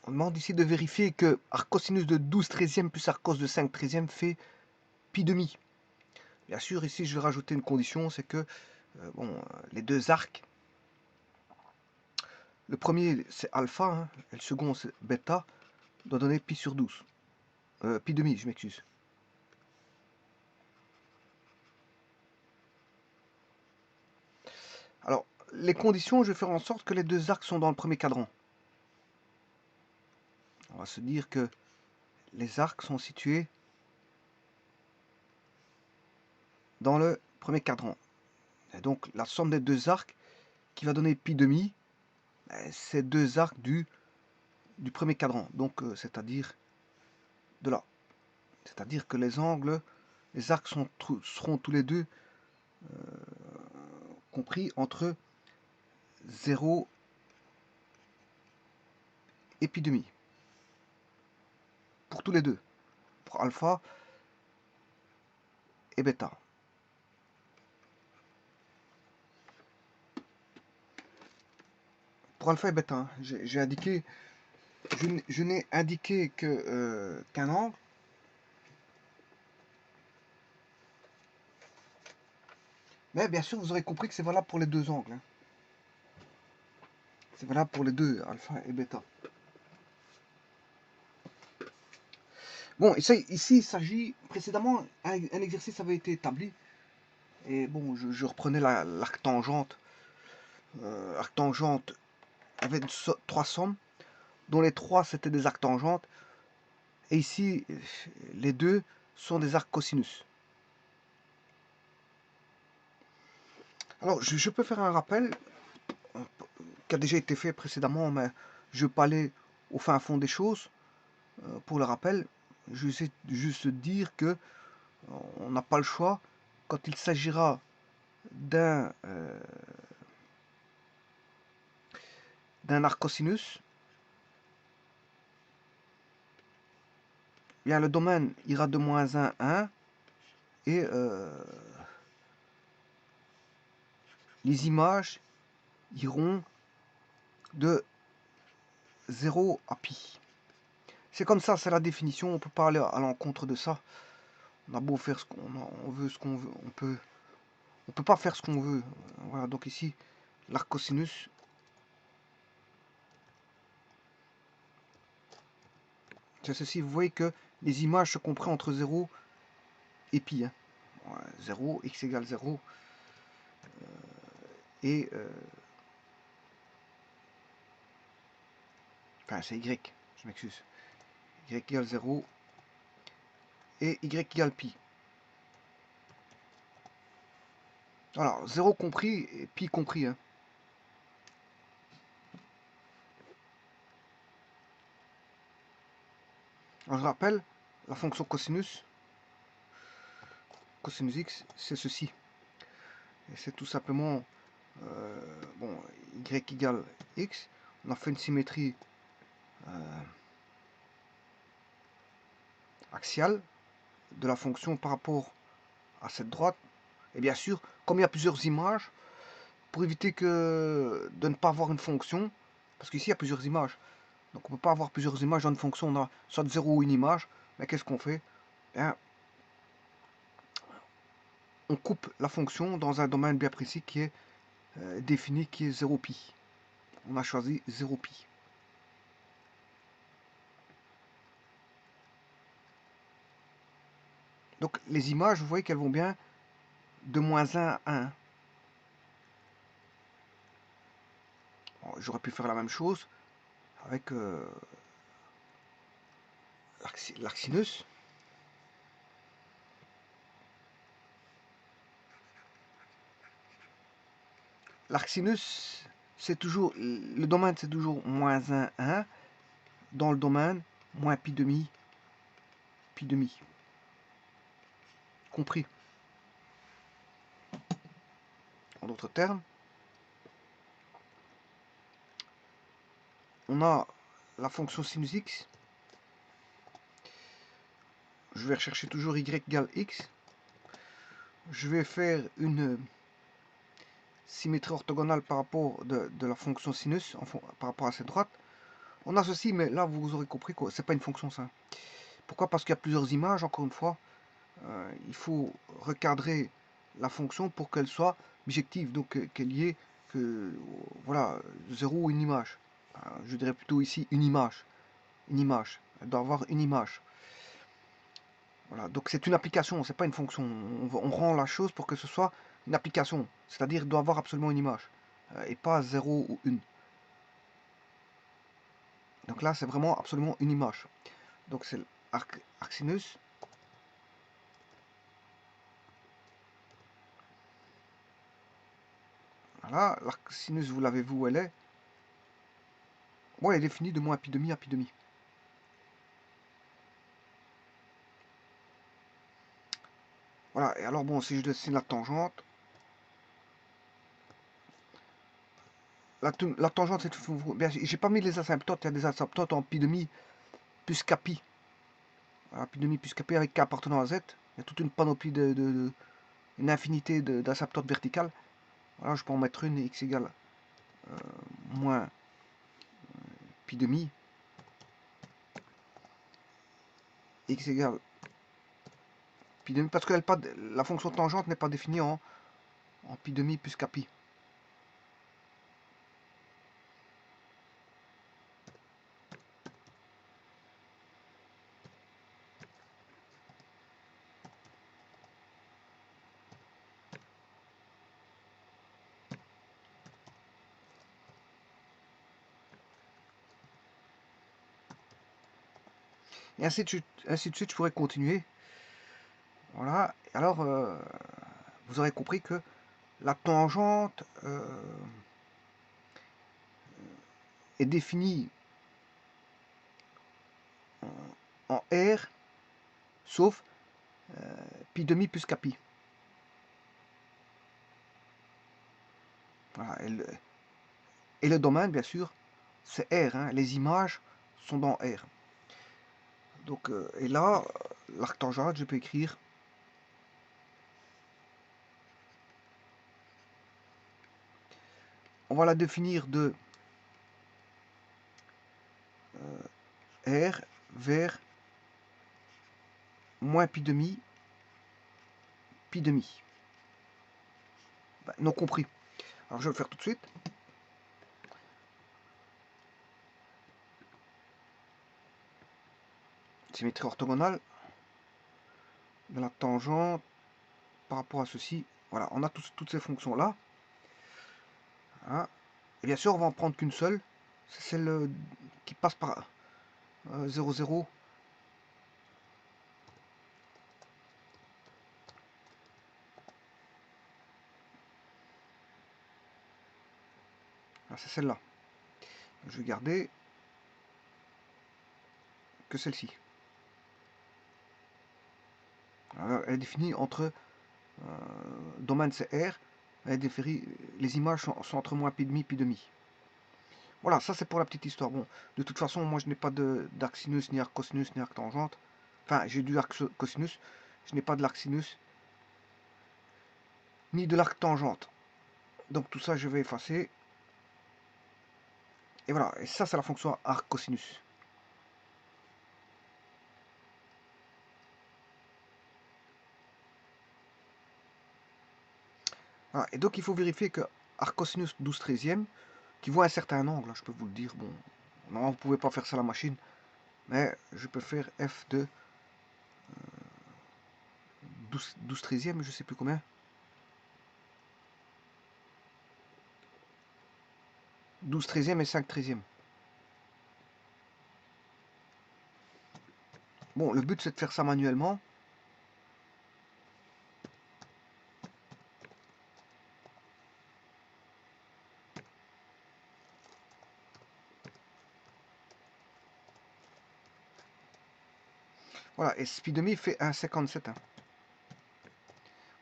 On demande ici de vérifier que arc cosinus de 12/13 plus arc cos de 5/13 fait pi demi. Bien sûr, ici, je vais rajouter une condition, c'est que les deux arcs, le premier c'est alpha, hein, et le second c'est bêta, doit donner pi sur 12. Pi demi, je m'excuse. Alors, les conditions, je vais faire en sorte que les deux arcs sont dans le premier cadran. On va se dire que les arcs sont situés dans le premier cadran. Et donc, la somme des deux arcs qui va donner pi demi, c'est deux arcs du premier cadran. Donc, c'est-à-dire de là. C'est-à-dire que les angles, les arcs seront tous les deux compris entre 0 et pi demi. Pour tous les deux. Pour alpha et bêta. Pour alpha et bêta, hein, j'ai indiqué, je n'ai indiqué que qu'un angle. Mais bien sûr, vous aurez compris que c'est valable pour les deux angles. Hein. C'est valable pour les deux, alpha et bêta. Bon, ici, il s'agit, précédemment, un exercice avait été établi. Et bon, je reprenais l'arc tangente. Arc tangente avait trois sommes, dont les trois c'était des arcs tangentes. Et ici, les deux sont des arcs cosinus. Alors, je peux faire un rappel qui a déjà été fait précédemment, mais je ne vais pas aller au fin fond des choses. Pour le rappel, je vais juste dire que on n'a pas le choix quand il s'agira d'un arc cosinus. Bien, le domaine ira de moins 1 à 1 et les images iront de 0 à pi. C'est comme ça, c'est la définition, on peut pas aller à l'encontre de ça. On a beau faire ce qu'on veut, ce qu'on veut, on peut pas faire ce qu'on veut. Voilà, donc ici, l'arc cosinus. C'est ceci, vous voyez que les images se comprennent entre 0 et pi. Hein. 0, x égale 0. Et enfin, c'est y, je m'excuse. Y égale 0 et y égale pi. Alors, 0 compris et pi compris. Hein. Alors, je rappelle, la fonction cosinus x, c'est ceci. Et c'est tout simplement, bon, y égale x. On a fait une symétrie axiale de la fonction par rapport à cette droite. Et bien sûr, comme il y a plusieurs images, pour éviter de ne pas avoir une fonction, parce qu'ici il y a plusieurs images, donc on ne peut pas avoir plusieurs images dans une fonction, on a soit 0 ou une image, mais qu'est-ce qu'on fait? Bien, on coupe la fonction dans un domaine bien précis qui est défini, qui est 0 pi. On a choisi 0 pi. Donc les images, vous voyez qu'elles vont bien de moins 1 à 1. J'aurais pu faire la même chose avec l'arc sinus. L'arc sinus, c'est toujours, le domaine c'est toujours moins 1, 1. Dans le domaine, moins pi demi, pi demi. Compris. En d'autres termes, on a la fonction sinus x. Je vais rechercher toujours y égale x. Je vais faire une symétrie orthogonale par rapport de la fonction sinus par rapport à cette droite. On a ceci, mais là, vous aurez compris que c'est pas une fonction, ça. Pourquoi? Parce qu'il y a plusieurs images, encore une fois. Il faut recadrer la fonction pour qu'elle soit bijective, donc qu'elle y ait que, voilà, 0 une image. Je dirais plutôt ici une image. Une image. Elle doit avoir une image. Voilà, donc c'est une application, c'est pas une fonction. On rend la chose pour que ce soit une application. C'est-à-dire il doit avoir absolument une image. Et pas 0 ou 1. Donc là, c'est vraiment absolument une image. Donc c'est l'arcsinus. Voilà, l'arcsinus, vous l'avez vu où elle est. Bon, elle est définie de moins pi demi à pi demi. Voilà, et alors bon, si je dessine la tangente, la tangente, c'est bien, j'ai pas mis les asymptotes, il y a des asymptotes en pi demi plus kpi. Voilà, pi demi plus kpi avec k appartenant à z. Il y a toute une panoplie une infinité d'asymptotes verticales. Voilà, je peux en mettre une, x égale moins pi demi, x égale pi demi, parce que la fonction tangente n'est pas définie en pi demi plus kpi. Et ainsi de suite, je pourrais continuer. Voilà, alors vous aurez compris que la tangente est définie en R, sauf pi demi plus kpi. Voilà, et le domaine, bien sûr, c'est R. Hein, les images sont dans R. Donc, et là, l'arc tangente, je peux écrire on va la définir de R vers moins pi demi, pi demi. Ben, non compris. Alors je vais le faire tout de suite. Symétrie orthogonale de la tangente par rapport à ceci. Voilà, on a toutes ces fonctions-là. Hein. Et bien sûr, on va en prendre qu'une seule. C'est celle qui passe par 0, 0. C'est celle-là. Je vais garder que celle-ci. Elle est définie entre domaine c'est R. Elle est définie, les images sont entre moins pi demi, pi demi. Voilà, ça c'est pour la petite histoire. Bon, de toute façon, moi je n'ai pas d'arc sinus, ni arc cosinus, ni arc tangente. Enfin, j'ai du arc cosinus. Je n'ai pas de l'arc sinus, ni de l'arc tangente. Donc tout ça, je vais effacer. Et voilà, et ça c'est la fonction arc cosinus. Voilà, et donc il faut vérifier que arc cosinus 12/13, qui voit un certain angle, je peux vous le dire, bon, non, vous ne pouvez pas faire ça à la machine, mais je peux faire f de 12/13, je sais plus combien. 12/13 et 5/13. Bon, le but c'est de faire ça manuellement. Voilà, et ce pi demi fait 1,57. Hein.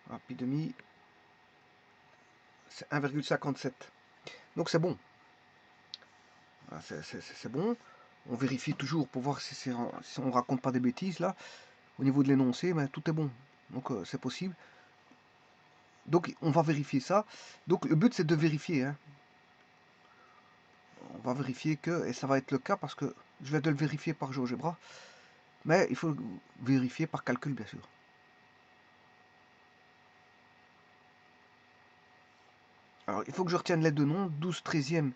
Voilà, pi demi, c'est 1,57. Donc c'est bon. Voilà, c'est bon. On vérifie toujours pour voir si on raconte pas des bêtises là. Au niveau de l'énoncé, mais tout est bon. Donc c'est possible. Donc on va vérifier ça. Donc le but c'est de vérifier. Hein. va vérifier que, et ça va être le cas parce que je viens de le vérifier par GeoGebra, mais il faut le vérifier par calcul, bien sûr. Alors, il faut que je retienne les deux noms, 12/13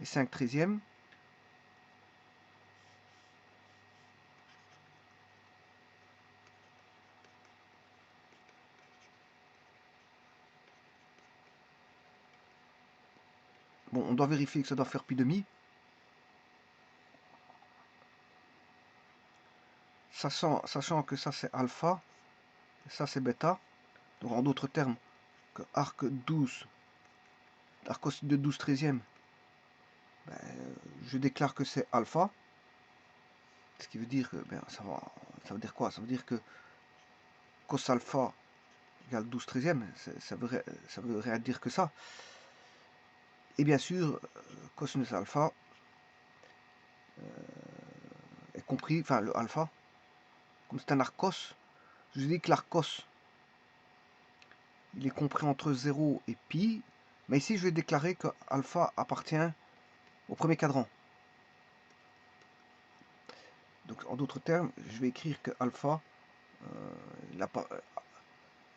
et 5/13. Bon, on doit vérifier que ça doit faire pi demi. Sachant que ça c'est alpha, et ça c'est bêta. Donc en d'autres termes, que arc 12, arc cosine de 12/13, ben, je déclare que c'est alpha. Ce qui veut dire que ben, ça veut dire quoi? Ça veut dire que cos alpha égale 12/13, ça veut rien dire que ça. Et bien sûr, cosinus alpha est compris, enfin le alpha, comme c'est un arc cos, je dis que l'arc cos, il est compris entre 0 et pi, mais ici je vais déclarer que alpha appartient au premier cadran. Donc en d'autres termes, je vais écrire que alpha,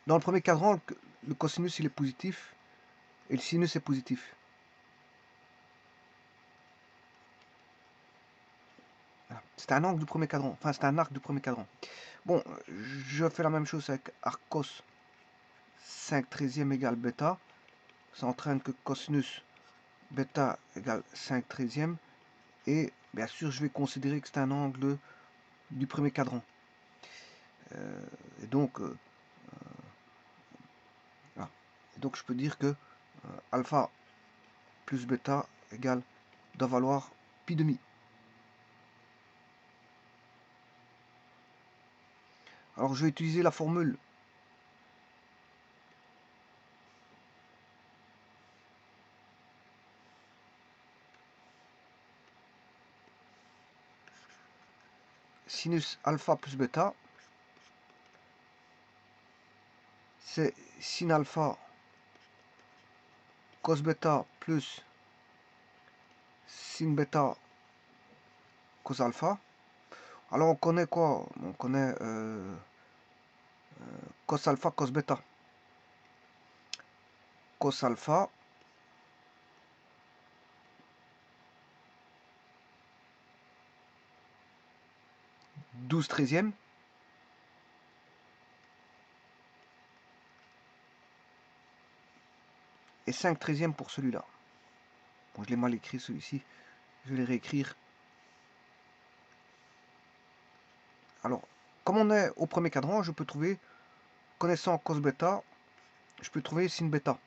dans le premier cadran, le cosinus il est positif et le sinus est positif. Voilà. C'est un angle du premier cadran, enfin c'est un arc du premier cadran. Bon, je fais la même chose avec arc cos 5/13 égale bêta. Ça entraîne que cosinus bêta égale 5/13. Et bien sûr, je vais considérer que c'est un angle du premier cadran. Et donc, voilà. Et donc, je peux dire que alpha plus bêta égale doit valoir pi demi. Alors, je vais utiliser la formule sinus alpha plus bêta. C'est sin alpha cos bêta plus sin bêta cos alpha. Alors on connaît quoi? On connaît cos alpha cos bêta. Cos alpha douze treizième et 5/13 pour celui-là. Bon, je l'ai mal écrit celui-ci, je vais les réécrire. Alors, comme on est au premier cadran, je peux trouver, connaissant cos bêta, je peux trouver sin bêta.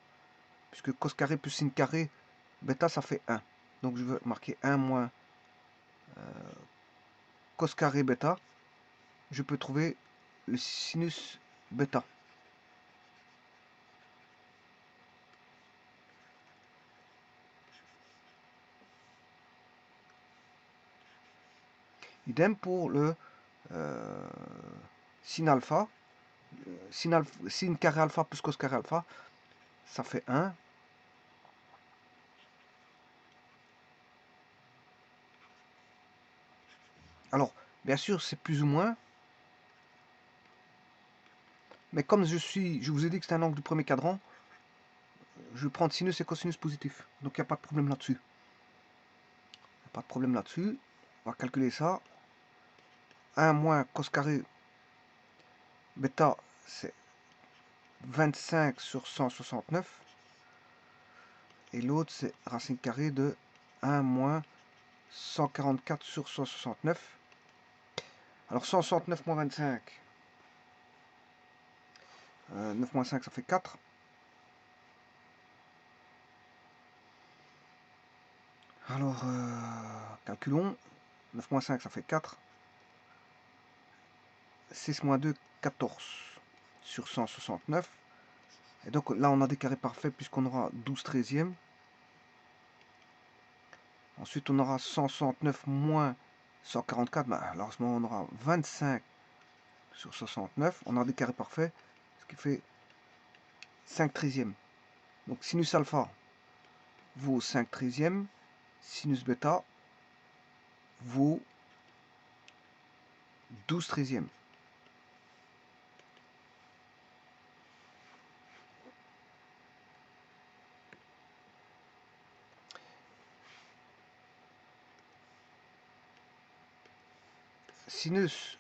Puisque cos carré plus sin carré, bêta ça fait 1. Donc je veux marquer 1 moins cos carré bêta. Je peux trouver le sinus bêta. Idem pour le sin alpha. Sin carré alpha plus cos carré alpha, ça fait 1. Alors, bien sûr, c'est plus ou moins. Mais comme je vous ai dit que c'est un angle du premier cadran, je vais prendre sinus et cosinus positif. Donc il n'y a pas de problème là-dessus. Pas de problème là-dessus. On va calculer ça. 1 moins cos carré bêta, c'est 25 sur 169. Et l'autre, c'est racine carrée de 1 moins 144 sur 169. Alors 169 moins 25. 9 moins 5, ça fait 4. Alors, calculons. 9 moins 5, ça fait 4. 6 moins 2, 14 sur 169. Et donc là, on a des carrés parfaits puisqu'on aura 12/13. Ensuite, on aura 169 moins 144. Ben, alors à ce moment, on aura 25 sur 69. On a des carrés parfaits, ce qui fait 5/13. Donc sinus alpha vaut 5/13. sinus bêta vaut 12/13. Sinus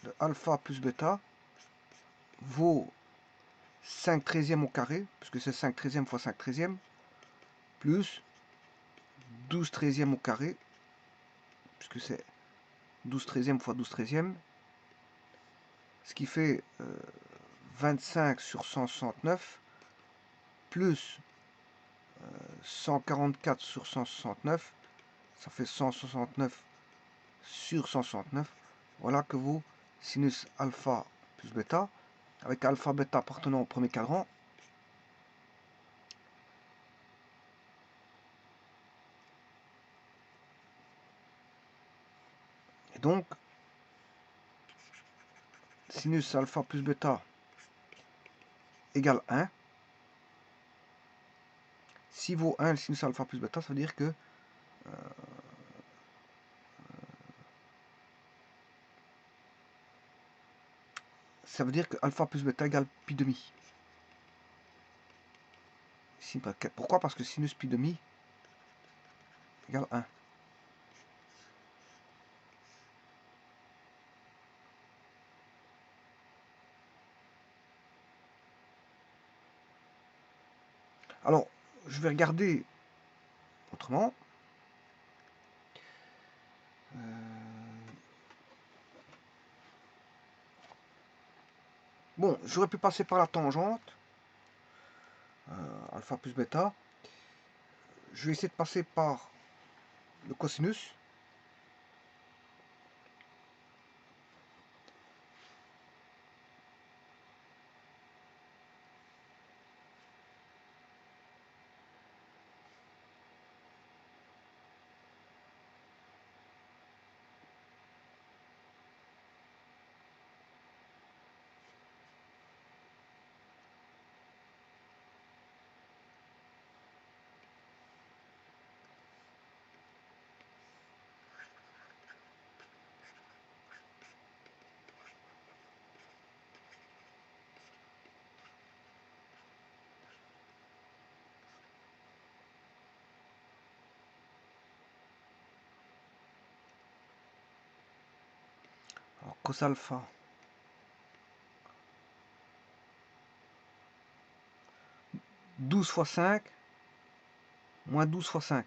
de alpha plus bêta vaut 5/13 au carré, puisque c'est 5/13 fois 5/13, plus 12/13 au carré, puisque c'est 12/13 fois 12/13, ce qui fait 25 sur 169, plus 144 sur 169, ça fait 169 sur 169. Voilà que vaut sinus alpha plus bêta, avec alpha bêta appartenant au premier cadran. Et donc, sinus alpha plus bêta égale 1. Si vaut 1 le sinus alpha plus bêta, ça veut dire que alpha plus bêta égale pi demi. Ici, pourquoi? Parce que sinus pi demi égale 1. Alors, je vais regarder autrement. Bon, j'aurais pu passer par la tangente, alpha plus bêta. Je vais essayer de passer par le cosinus. Alors, cos alpha. « 12 fois 5, moins 12 fois 5.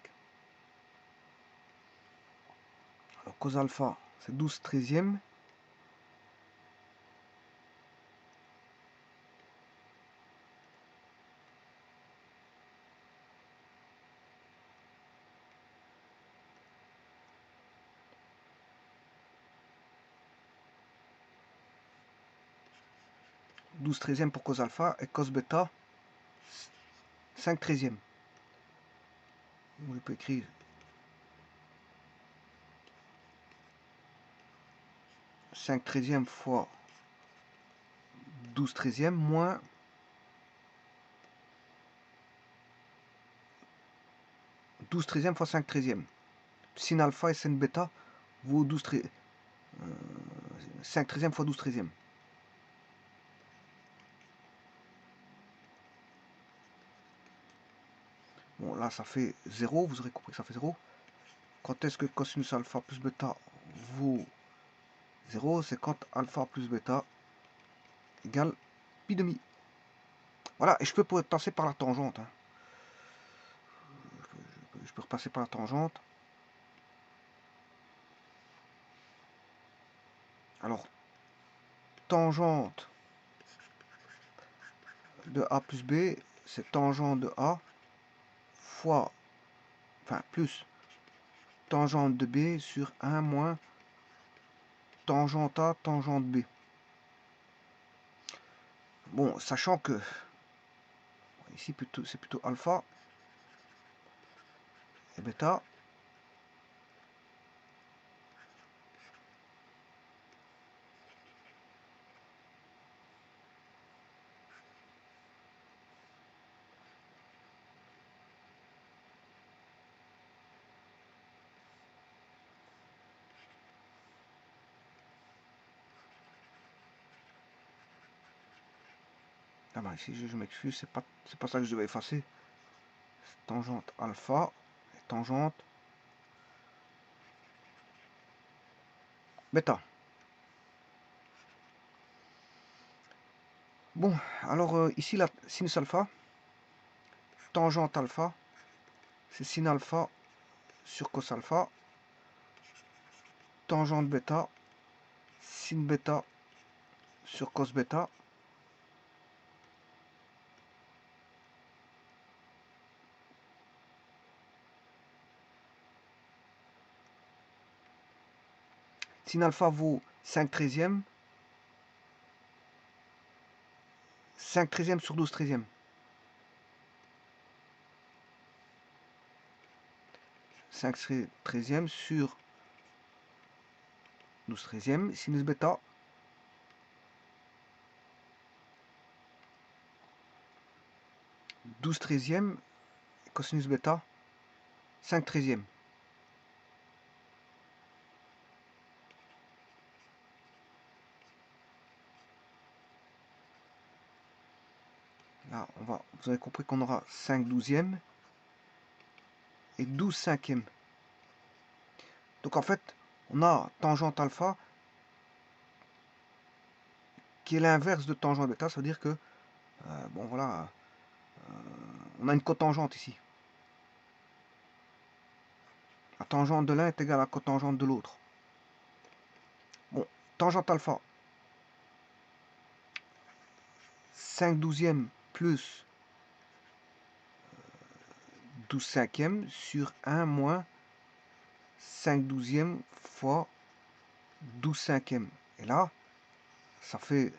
Alors, cos alpha, c'est 12/13. 12/13 pour cos alpha, et cos bêta, 5/13. Je peux écrire 5/13 fois 12/13 moins 12/13 fois 5/13. Sin alpha et sin bêta vaut 5/13 fois 12/13. Bon, là, ça fait 0. Vous aurez compris que ça fait 0. Quand est-ce que cosinus alpha plus bêta vaut 0? C'est quand alpha plus bêta égale pi demi. Voilà, et je peux passer par la tangente. Hein. Je peux repasser par la tangente. Alors, tangente de A plus B, c'est tangente de A fois, enfin, plus tangente de B sur 1 moins tangente A, tangente B. Bon, sachant que, ici, c'est plutôt alpha et bêta. Ah ben ici je m'excuse, c'est pas ça que je devais effacer. Tangente alpha, et tangente bêta. Bon, alors ici la sinus alpha, tangente alpha, c'est sin alpha sur cos alpha, tangente bêta, sin bêta sur cos bêta, sin alpha vaut 5 treizièmes, 5 treizièmes sur 12 treizièmes. 5 treizièmes sur 12 treizièmes, sinus bêta, 12 treizièmes, cosinus bêta, 5 treizièmes. Là, vous avez compris qu'on aura 5 douzièmes et 12 cinquièmes. Donc en fait, on a tangente alpha qui est l'inverse de tangente bêta, ça veut dire que, bon voilà, on a une cotangente ici. La tangente de l'un est égale à la cotangente de l'autre. Bon, tangente alpha, 5 douzièmes plus 12 cinquièmes sur 1 moins 5 douzièmes fois 12 cinquièmes. Et là, ça fait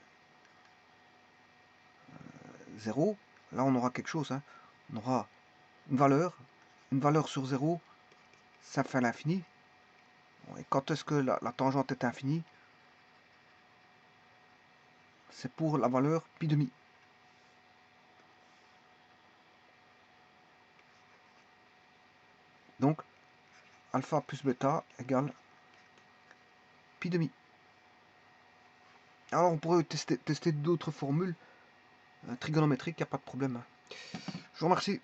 0. Là, on aura quelque chose. Hein. On aura une valeur sur 0, ça fait à l'infini. Et quand est-ce que la tangente est infinie? C'est pour la valeur pi demi. Donc, alpha plus bêta égale pi demi. Alors, on pourrait tester d'autres formules trigonométriques, il n'y a pas de problème. Je vous remercie.